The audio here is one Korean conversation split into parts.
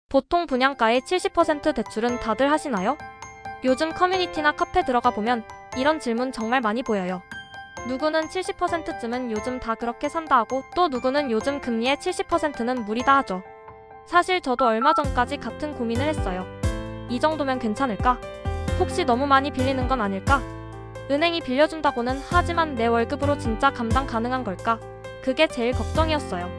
보통 분양가의 70% 대출은 다들 하시나요? 요즘 커뮤니티나 카페 들어가 보면 이런 질문 정말 많이 보여요. 누구는 70%쯤은 요즘 다 그렇게 산다 하고, 또 누구는 요즘 금리의 70%는 무리다 하죠. 사실 저도 얼마 전까지 같은 고민을 했어요. 이 정도면 괜찮을까? 혹시 너무 많이 빌리는 건 아닐까? 은행이 빌려준다고는 하지만 내 월급으로 진짜 감당 가능한 걸까? 그게 제일 걱정이었어요.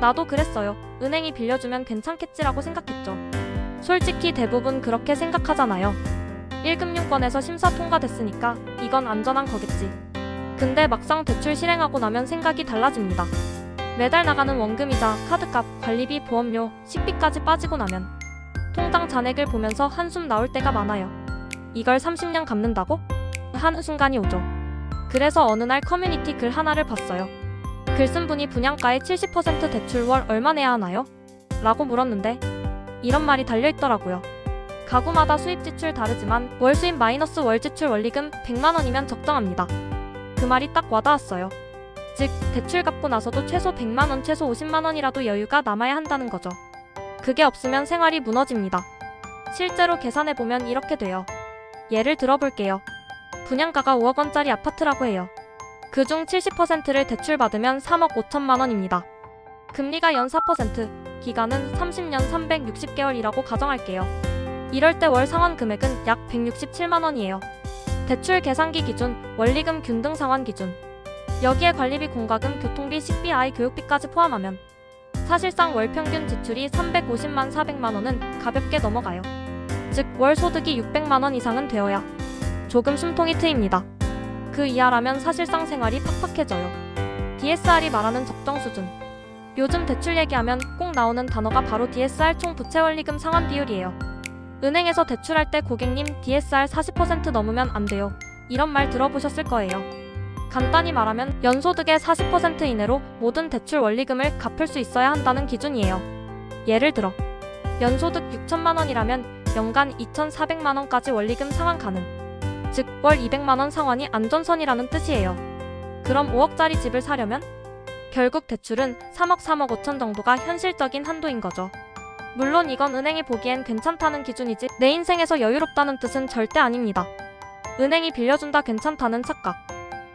나도 그랬어요. 은행이 빌려주면 괜찮겠지라고 생각했죠. 솔직히 대부분 그렇게 생각하잖아요. 1금융권에서 심사 통과됐으니까 이건 안전한 거겠지. 근데 막상 대출 실행하고 나면 생각이 달라집니다. 매달 나가는 원금이자 카드값, 관리비, 보험료, 식비까지 빠지고 나면 통장 잔액을 보면서 한숨 나올 때가 많아요. 이걸 30년 갚는다고? 하는 순간이 오죠. 그래서 어느 날 커뮤니티 글 하나를 봤어요. 글 쓴 분이 분양가의 70% 대출 월 얼마 내야 하나요? 라고 물었는데 이런 말이 달려있더라고요. 가구마다 수입 지출 다르지만 월 수입 마이너스 월 지출 원리금 100만원이면 적정합니다. 그 말이 딱 와닿았어요. 즉 대출 갚고 나서도 최소 100만원, 최소 50만원이라도 여유가 남아야 한다는 거죠. 그게 없으면 생활이 무너집니다. 실제로 계산해보면 이렇게 돼요. 예를 들어볼게요. 분양가가 5억원짜리 아파트라고 해요. 그중 70%를 대출받으면 3억 5천만원입니다. 금리가 연 4%, 기간은 30년 360개월이라고 가정할게요. 이럴 때 월 상환 금액은 약 167만원이에요. 대출 계산기 기준, 원리금 균등 상환 기준. 여기에 관리비, 공과금, 교통비, 식비, 아이 교육비까지 포함하면 사실상 월 평균 지출이 350만 400만원은 가볍게 넘어가요. 즉 월 소득이 600만원 이상은 되어야 조금 숨통이 트입니다. 그 이하라면 사실상 생활이 팍팍해져요. DSR이 말하는 적정 수준. 요즘 대출 얘기하면 꼭 나오는 단어가 바로 DSR 총 부채 원리금 상환 비율이에요. 은행에서 대출할 때 고객님 DSR 40% 넘으면 안 돼요. 이런 말 들어보셨을 거예요. 간단히 말하면 연소득의 40% 이내로 모든 대출 원리금을 갚을 수 있어야 한다는 기준이에요. 예를 들어 연소득 6천만원이라면 연간 2,400만원까지 원리금 상환 가능. 즉 월 200만원 상환이 안전선이라는 뜻이에요. 그럼 5억짜리 집을 사려면 결국 대출은 3억 5천 정도가 현실적인 한도인 거죠. 물론 이건 은행이 보기엔 괜찮다는 기준이지 내 인생에서 여유롭다는 뜻은 절대 아닙니다. 은행이 빌려준다 괜찮다는 착각.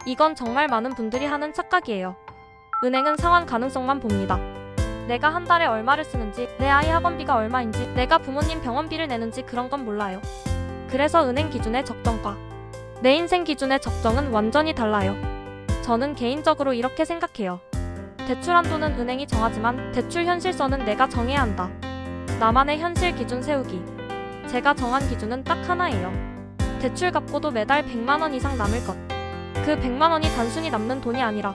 이건 정말 많은 분들이 하는 착각이에요. 은행은 상환 가능성만 봅니다. 내가 한 달에 얼마를 쓰는지, 내 아이 학원비가 얼마인지, 내가 부모님 병원비를 내는지 그런 건 몰라요. 그래서 은행 기준의 적정과 내 인생 기준의 적정은 완전히 달라요. 저는 개인적으로 이렇게 생각해요. 대출 한도는 은행이 정하지만 대출 현실선은 내가 정해야 한다. 나만의 현실 기준 세우기. 제가 정한 기준은 딱 하나예요. 대출 갚고도 매달 100만원 이상 남을 것. 그 100만원이 단순히 남는 돈이 아니라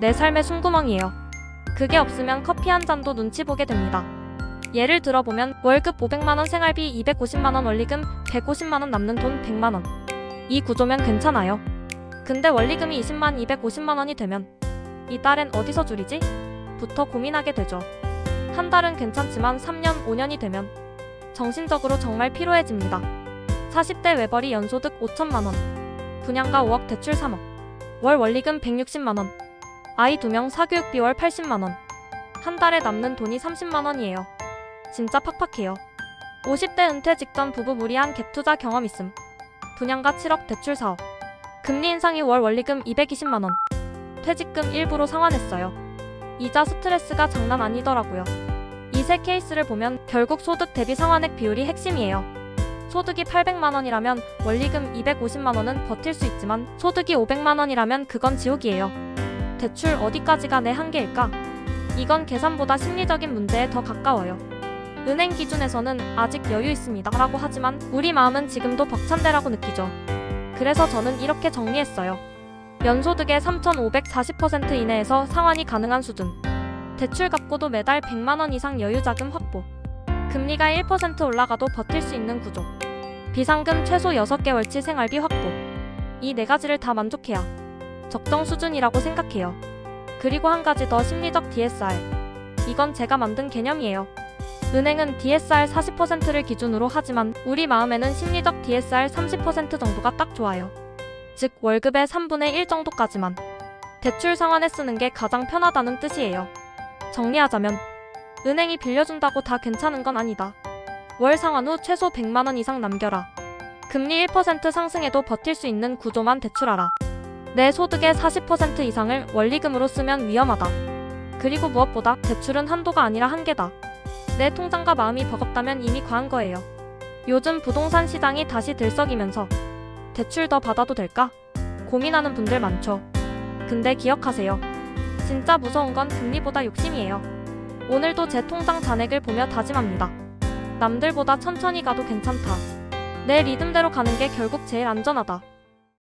내 삶의 숨구멍이에요. 그게 없으면 커피 한 잔도 눈치 보게 됩니다. 예를 들어보면 월급 500만원, 생활비 250만원, 원리금 150만원, 남는 돈 100만원. 이 구조면 괜찮아요. 근데 원리금이 20만 250만원이 되면 이 달엔 어디서 줄이지? 부터 고민하게 되죠. 한 달은 괜찮지만 3년, 5년이 되면 정신적으로 정말 피로해집니다. 40대 외벌이 연소득 5천만원, 분양가 5억, 대출 3억, 월 원리금 160만원, 아이 2명, 사교육비 월 80만원, 한 달에 남는 돈이 30만원이에요. 진짜 팍팍해요. 50대 은퇴 직전 부부 무리한 갭투자 경험 있음. 분양가 7억, 대출 4억, 금리 인상이 월 원리금 220만원, 퇴직금 일부로 상환했어요. 이자 스트레스가 장난 아니더라고요. 이 세 케이스를 보면 결국 소득 대비 상환액 비율이 핵심이에요. 소득이 800만원이라면 원리금 250만원은 버틸 수 있지만 소득이 500만원이라면 그건 지옥이에요. 대출 어디까지가 내 한계일까? 이건 계산보다 심리적인 문제에 더 가까워요. 은행 기준에서는 아직 여유 있습니다 라고 하지만 우리 마음은 지금도 벅찬데라고 느끼죠. 그래서 저는 이렇게 정리했어요. 연소득의 3,540% 이내에서 상환이 가능한 수준. 대출 갚고도 매달 100만원 이상 여유자금 확보. 금리가 1% 올라가도 버틸 수 있는 구조. 비상금 최소 6개월치 생활비 확보. 이 네 가지를 다 만족해야 적정 수준이라고 생각해요. 그리고 한 가지 더, 심리적 DSR. 이건 제가 만든 개념이에요. 은행은 DSR 40%를 기준으로 하지만 우리 마음에는 심리적 DSR 30% 정도가 딱 좋아요. 즉 월급의 3분의 1 정도까지만 대출 상환에 쓰는 게 가장 편하다는 뜻이에요. 정리하자면 은행이 빌려준다고 다 괜찮은 건 아니다. 월 상환 후 최소 100만 원 이상 남겨라. 금리 1% 상승에도 버틸 수 있는 구조만 대출하라. 내 소득의 40% 이상을 원리금으로 쓰면 위험하다. 그리고 무엇보다 대출은 한도가 아니라 한계다. 내 통장과 마음이 버겁다면 이미 과한 거예요. 요즘 부동산 시장이 다시 들썩이면서 대출 더 받아도 될까? 고민하는 분들 많죠. 근데 기억하세요. 진짜 무서운 건 금리보다 욕심이에요. 오늘도 제 통장 잔액을 보며 다짐합니다. 남들보다 천천히 가도 괜찮다. 내 리듬대로 가는 게 결국 제일 안전하다.